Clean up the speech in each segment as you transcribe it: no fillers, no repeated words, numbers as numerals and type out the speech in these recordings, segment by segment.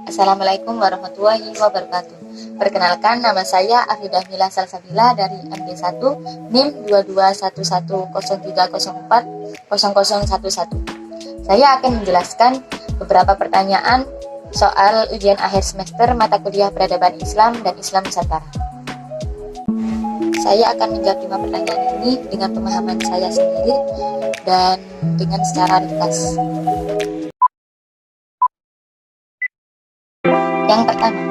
Assalamualaikum warahmatullahi wabarakatuh. Perkenalkan, nama saya Afridah Mila Salsabila dari MD1 NIM 221103040011. Saya akan menjelaskan beberapa pertanyaan soal ujian akhir semester mata kuliah Peradaban Islam dan Islam Nusantara. Saya akan menjawab 5 pertanyaan ini dengan pemahaman saya sendiri dan dengan secara ringkas. Yang pertama,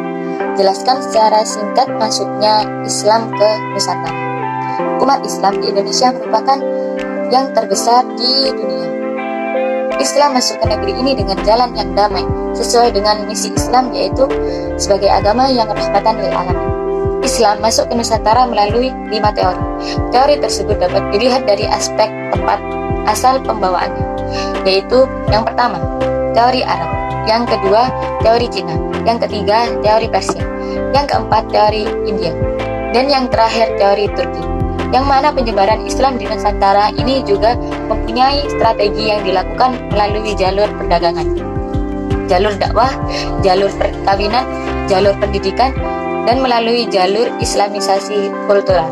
jelaskan secara singkat masuknya Islam ke Nusantara. Umat Islam di Indonesia merupakan yang terbesar di dunia. Islam masuk ke negeri ini dengan jalan yang damai, sesuai dengan misi Islam, yaitu sebagai agama yang rahmatan lil alamin. Islam masuk ke Nusantara melalui 5 teori. Teori tersebut dapat dilihat dari aspek tempat asal pembawaannya, yaitu yang pertama, teori Arab, yang kedua, teori Cina, yang ketiga, teori Persia, yang keempat, teori India, dan yang terakhir, teori Turki. Yang mana penyebaran Islam di Nusantara ini juga mempunyai strategi yang dilakukan melalui jalur perdagangan, jalur dakwah, jalur perkawinan, jalur pendidikan, dan melalui jalur islamisasi kultural,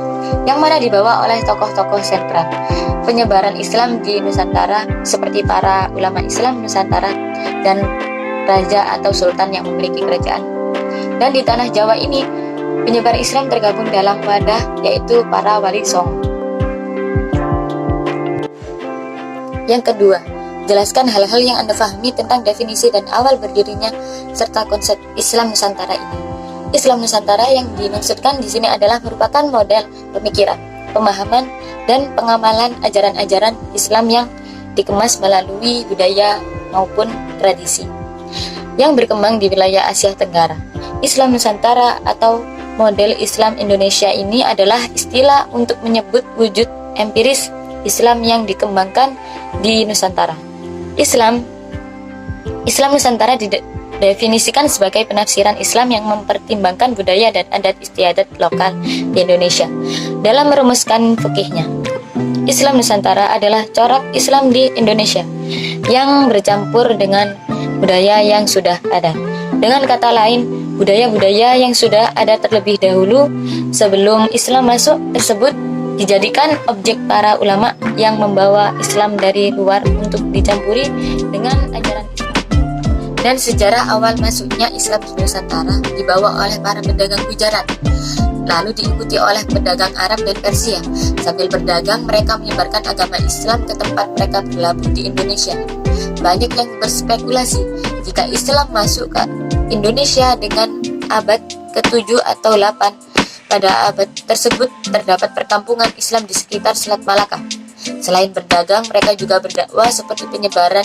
yang mana dibawa oleh tokoh-tokoh sentral penyebaran Islam di Nusantara seperti para ulama Islam Nusantara dan raja atau sultan yang memiliki kerajaan. Dan di tanah Jawa ini, penyebar Islam tergabung dalam wadah, yaitu para wali songo. Yang kedua, jelaskan hal-hal yang Anda pahami tentang definisi dan awal berdirinya serta konsep Islam Nusantara ini. Islam Nusantara yang dimaksudkan di sini adalah merupakan model pemikiran, pemahaman, dan pengamalan ajaran-ajaran Islam yang dikemas melalui budaya maupun tradisi yang berkembang di wilayah Asia Tenggara. Islam Nusantara atau model Islam Indonesia ini adalah istilah untuk menyebut wujud empiris Islam yang dikembangkan di Nusantara. Islam Nusantara didefinisikan sebagai penafsiran Islam yang mempertimbangkan budaya dan adat istiadat lokal di Indonesia dalam merumuskan fikihnya. Islam Nusantara adalah corak Islam di Indonesia yang bercampur dengan budaya yang sudah ada. Dengan kata lain, budaya-budaya yang sudah ada terlebih dahulu sebelum Islam masuk tersebut dijadikan objek para ulama yang membawa Islam dari luar untuk dicampuri dengan ajaran Islam. Dan sejarah awal masuknya Islam di Nusantara dibawa oleh para pedagang Gujarat, lalu diikuti oleh pedagang Arab dan Persia. Sambil berdagang, mereka menyebarkan agama Islam ke tempat mereka berlabuh di Indonesia. Banyak yang berspekulasi jika Islam masuk ke Indonesia dengan abad ke-7 atau 8. Pada abad tersebut terdapat perkampungan Islam di sekitar Selat Malaka. Selain berdagang, mereka juga berdakwah seperti penyebaran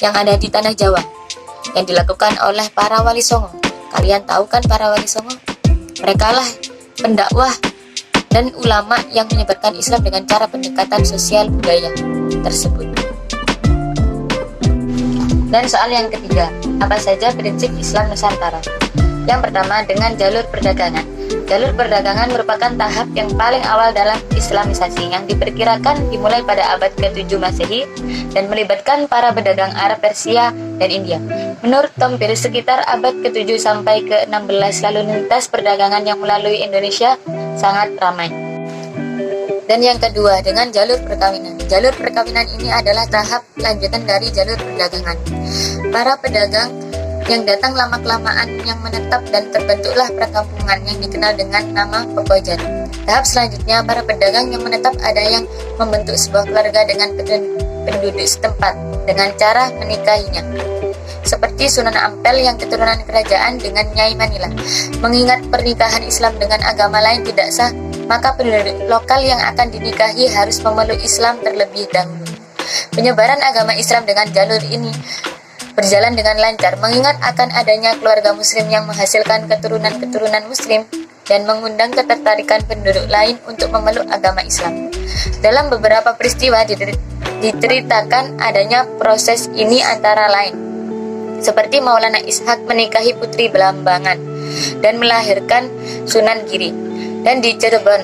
yang ada di tanah Jawa yang dilakukan oleh para wali songo. Kalian tahu kan para wali songo? Mereka lah pendakwah dan ulama yang menyebarkan Islam dengan cara pendekatan sosial budaya tersebut. Dan soal yang ketiga, apa saja prinsip Islam Nusantara? Yang pertama, dengan jalur perdagangan. Jalur perdagangan merupakan tahap yang paling awal dalam Islamisasi yang diperkirakan dimulai pada abad ke-7 Masehi dan melibatkan para pedagang Arab, Persia, dan India. Menurut Tompir, sekitar abad ke-7 sampai ke-16 lalu lintas perdagangan yang melalui Indonesia sangat ramai. Dan yang kedua, dengan jalur perkawinan. Jalur perkawinan ini adalah tahap lanjutan dari jalur perdagangan. Para pedagang yang datang lama-kelamaan yang menetap dan terbentuklah perkampungan yang dikenal dengan nama Pekojan. Tahap selanjutnya, para pedagang yang menetap ada yang membentuk sebuah keluarga dengan penduduk setempat dengan cara menikahinya. Seperti Sunan Ampel yang keturunan kerajaan dengan Nyai Manila. Mengingat pernikahan Islam dengan agama lain tidak sah, maka penduduk lokal yang akan dinikahi harus memeluk Islam terlebih dahulu. Penyebaran agama Islam dengan jalur ini berjalan dengan lancar, mengingat akan adanya keluarga muslim yang menghasilkan keturunan-keturunan muslim dan mengundang ketertarikan penduduk lain untuk memeluk agama Islam. Dalam beberapa peristiwa diceritakan adanya proses ini antara lain, seperti Maulana Ishak menikahi putri Belambangan dan melahirkan Sunan Giri. Dan di Cirebon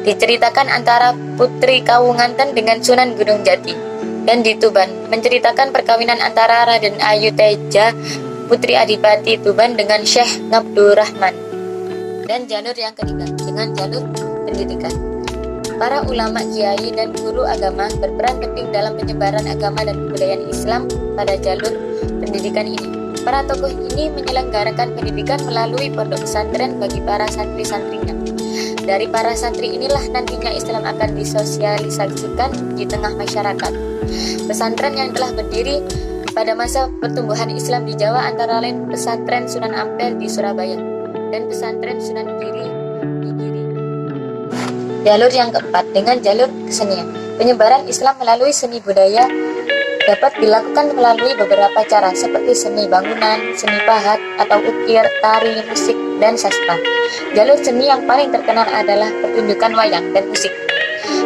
diceritakan antara putri Kawunganten dengan Sunan Gunung Jati. dan di Tuban menceritakan perkawinan antara Raden Ayu Teja Putri Adipati Tuban dengan Syekh Ngabdurrahman. Dan jalur yang ketiga dengan jalur pendidikan. Para ulama, kiai, dan guru agama berperan penting dalam penyebaran agama dan kebudayaan Islam pada jalur pendidikan ini. Para tokoh ini menyelenggarakan pendidikan melalui pondok pesantren bagi para santri-santrinya. Dari para santri inilah nantinya Islam akan disosialisasikan di tengah masyarakat. Pesantren yang telah berdiri pada masa pertumbuhan Islam di Jawa antara lain pesantren Sunan Ampel di Surabaya dan pesantren Sunan Giri di Giri. Jalur yang keempat dengan jalur kesenian. Penyebaran Islam melalui seni budaya dapat dilakukan melalui beberapa cara seperti seni bangunan, seni pahat atau ukir, tari, musik, dan sastra. Jalur seni yang paling terkenal adalah pertunjukan wayang dan musik.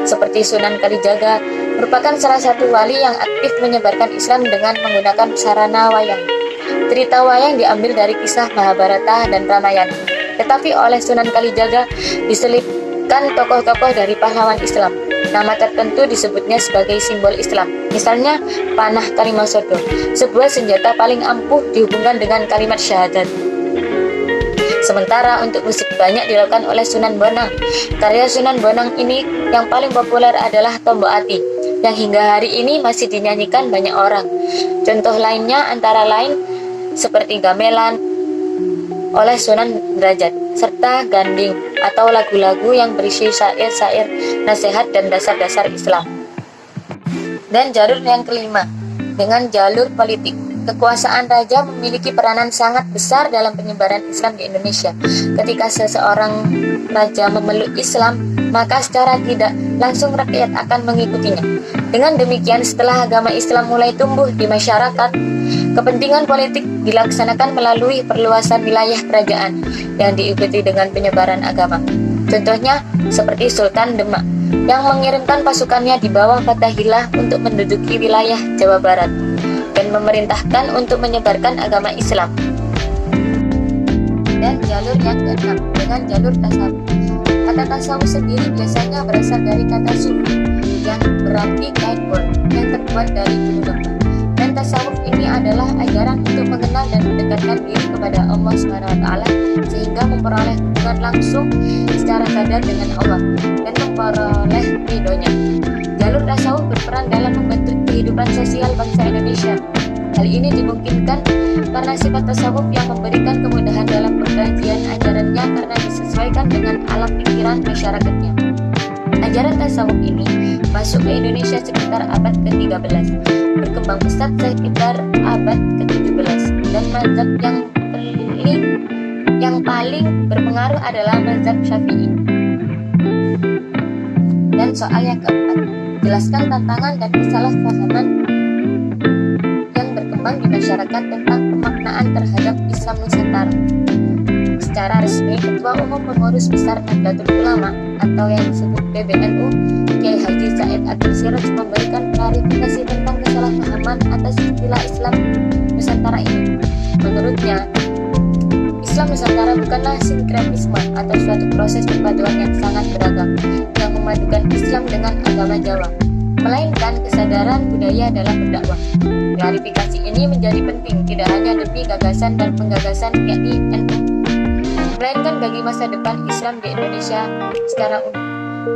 Seperti Sunan Kalijaga merupakan salah satu wali yang aktif menyebarkan Islam dengan menggunakan sarana wayang. Cerita wayang diambil dari kisah Mahabharata dan Ramayana, tetapi oleh Sunan Kalijaga diselipkan tokoh-tokoh dari pahlawan Islam. Nama tertentu disebutnya sebagai simbol Islam. Misalnya panah Kalimasodo, sebuah senjata paling ampuh dihubungkan dengan kalimat syahadat. Sementara untuk musik banyak dilakukan oleh Sunan Bonang. Karya Sunan Bonang ini yang paling populer adalah Tombo Ati, yang hingga hari ini masih dinyanyikan banyak orang. Contoh lainnya antara lain seperti Gamelan oleh Sunan Derajat, serta Ganding atau lagu-lagu yang berisi syair-syair nasihat dan dasar-dasar Islam. Dan jalur yang kelima dengan jalur politik. Kekuasaan raja memiliki peranan sangat besar dalam penyebaran Islam di Indonesia. Ketika seseorang raja memeluk Islam, maka secara tidak langsung rakyat akan mengikutinya. Dengan demikian, setelah agama Islam mulai tumbuh di masyarakat, kepentingan politik dilaksanakan melalui perluasan wilayah kerajaan yang diikuti dengan penyebaran agama. Contohnya seperti Sultan Demak yang mengirimkan pasukannya di bawah Fathahillah untuk menduduki wilayah Jawa Barat dan memerintahkan untuk menyebarkan agama Islam. Dan jalur yang keenam dengan jalur tasawuf. Kata tasawuf sendiri biasanya berasal dari kata sufi yang berarti guideboard yang terbuat dari bulu domba. Dan tasawuf ini adalah ajaran untuk mengenal dan mendekatkan diri kepada Allah SWT sehingga memperoleh hubungan langsung secara sadar dengan Allah dan memperoleh ridhonya. Jalur tasawuf berperan dalam membentuk kehidupan sosial bangsa Indonesia. Hal ini dimungkinkan karena sifat tasawuf yang memberikan kemudahan dalam pengkajian ajarannya karena disesuaikan dengan alam pikiran masyarakatnya. Ajaran tasawuf ini masuk ke Indonesia sekitar abad ke-13, berkembang pesat sekitar abad ke-17, dan mazhab yang paling berpengaruh adalah mazhab Syafi'i. Dan soal yang keempat, jelaskan tantangan dan kesalahpahaman yang berkembang di masyarakat tentang pemaknaan terhadap Islam Nusantara. Secara resmi, Ketua Umum Pengurus Besar Nahdlatul Ulama atau yang disebut PBNU, Kiai Haji Said Akil Siraj memberikan klarifikasi tentang kesalahpahaman atas istilah Islam Nusantara ini. Menurutnya, Islam Nusantara bukanlah sinkretisme atau suatu proses perpaduan yang sangat beragam yang memadukan Islam dengan agama Jawa, melainkan kesadaran budaya dalam berdakwah. Klarifikasi ini menjadi penting tidak hanya demi gagasan dan penggagasan yakni NU, melainkan bagi masa depan Islam di Indonesia secara umum.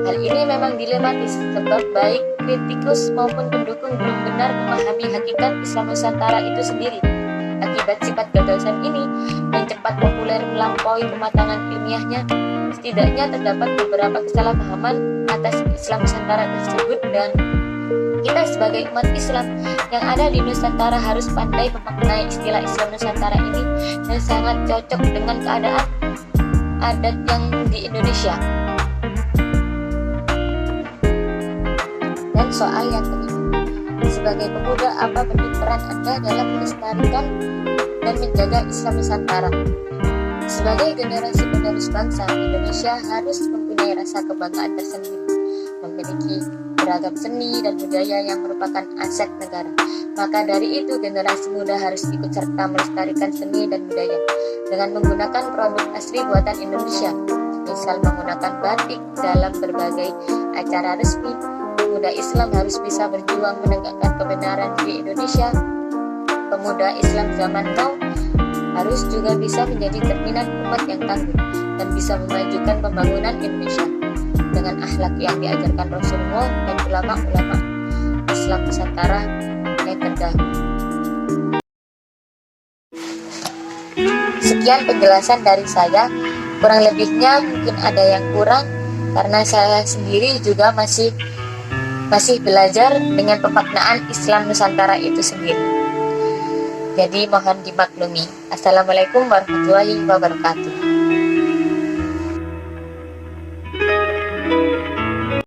Hal ini memang dilematis sebab baik kritikus maupun pendukung belum benar memahami hakikat Islam Nusantara itu sendiri. Akibat sifat gagasan ini yang cepat populer melampaui pematangan ilmiahnya, setidaknya terdapat beberapa kesalahpahaman atas Islam Nusantara tersebut, dan kita sebagai umat Islam yang ada di Nusantara harus pandai memaknai istilah Islam Nusantara ini dan sangat cocok dengan keadaan adat yang di Indonesia. Dan soal yang kelima, sebagai pemuda apa bentuk peran Anda dalam melestarikan dan menjaga Islam Nusantara? Sebagai generasi penerus bangsa, Indonesia harus mempunyai rasa kebanggaan tersendiri, memiliki beragam seni dan budaya yang merupakan aset negara. Maka dari itu generasi muda harus ikut serta melestarikan seni dan budaya dengan menggunakan produk asli buatan Indonesia, misal menggunakan batik dalam berbagai acara resmi, pemuda Islam harus bisa berjuang menegakkan kebenaran di Indonesia. Pemuda Islam zaman now harus juga bisa menjadi cerminan umat yang tangguh dan bisa memajukan pembangunan Indonesia dengan akhlak yang diajarkan Rasulullah dan ulama-ulama Islam Nusantara yang terdahulu. Sekian penjelasan dari saya. Kurang lebihnya mungkin ada yang kurang karena saya sendiri juga masih belajar dengan pemaknaan Islam Nusantara itu sendiri. Jadi mohon dimaklumi. Assalamualaikum warahmatullahi wabarakatuh.